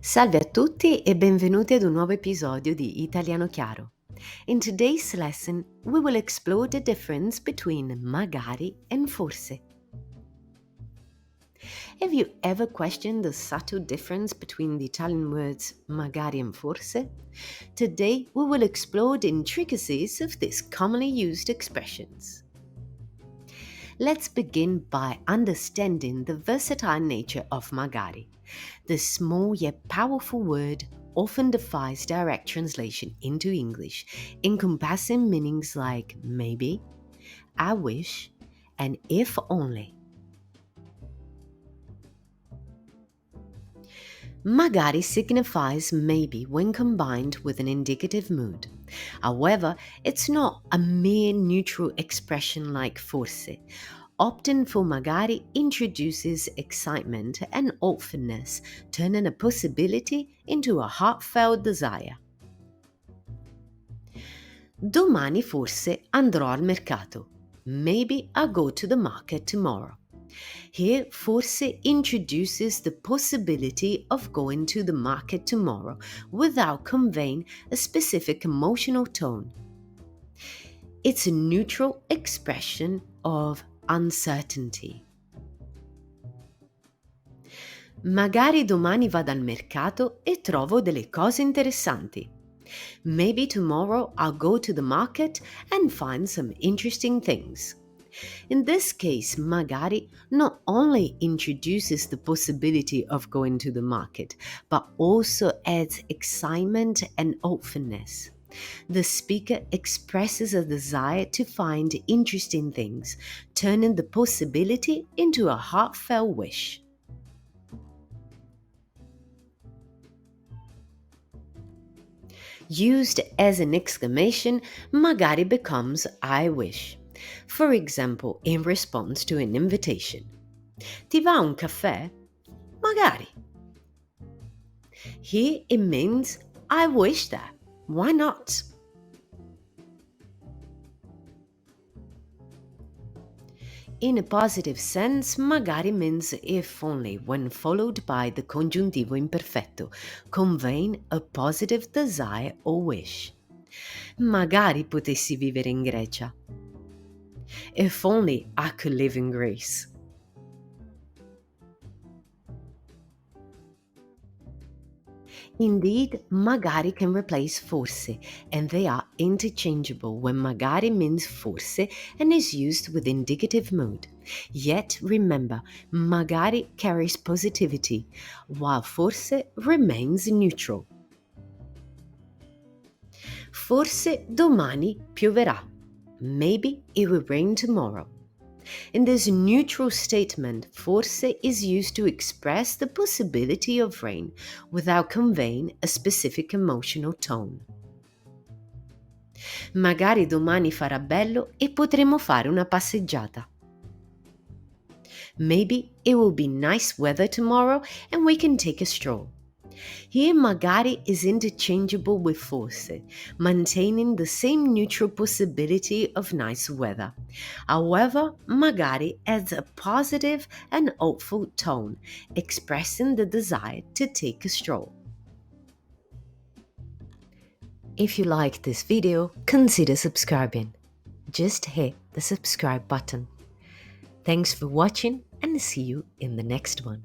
Salve a tutti e benvenuti ad un nuovo episodio di Italiano Chiaro. In today's lesson, we will explore the difference between Magari and Forse. Have you ever questioned the subtle difference between the Italian words Magari and Forse? Today, we will explore the intricacies of these commonly used expressions. Let's begin by understanding the versatile nature of Magari. This small yet powerful word often defies direct translation into English, encompassing meanings like maybe, I wish, and if only. Magari signifies maybe when combined with an indicative mood. However, it's not a mere neutral expression like forse. Opting for magari introduces excitement and hopefulness, turning a possibility into a heartfelt desire. Domani forse andrò al mercato. Maybe I'll go to the market tomorrow. Here, forse introduces the possibility of going to the market tomorrow without conveying a specific emotional tone. It's a neutral expression of uncertainty. Magari domani vado al mercato e trovo delle cose interessanti. Maybe tomorrow I'll go to the market and find some interesting things. In this case, magari not only introduces the possibility of going to the market, but also adds excitement and hopefulness. The speaker expresses a desire to find interesting things, turning the possibility into a heartfelt wish. Used as an exclamation, magari becomes I wish. For example, in response to an invitation. Ti va un caffè? Magari. Here it means I wish that. Why not? In a positive sense, magari means if only when followed by the congiuntivo imperfetto, conveying a positive desire or wish. Magari potessi vivere in Grecia. If only I could live in Greece. Indeed, magari can replace forse, and they are interchangeable when magari means forse and is used with indicative mood. Yet remember, magari carries positivity, while forse remains neutral. Forse domani pioverà. Maybe it will rain tomorrow. In this neutral statement, forse is used to express the possibility of rain without conveying a specific emotional tone. Magari domani farà bello e potremo fare una passeggiata. Maybe it will be nice weather tomorrow and we can take a stroll. Here, magari is interchangeable with forse, maintaining the same neutral possibility of nice weather. However, magari adds a positive and hopeful tone, expressing the desire to take a stroll. If you liked this video, consider subscribing. Just hit the subscribe button. Thanks for watching and see you in the next one.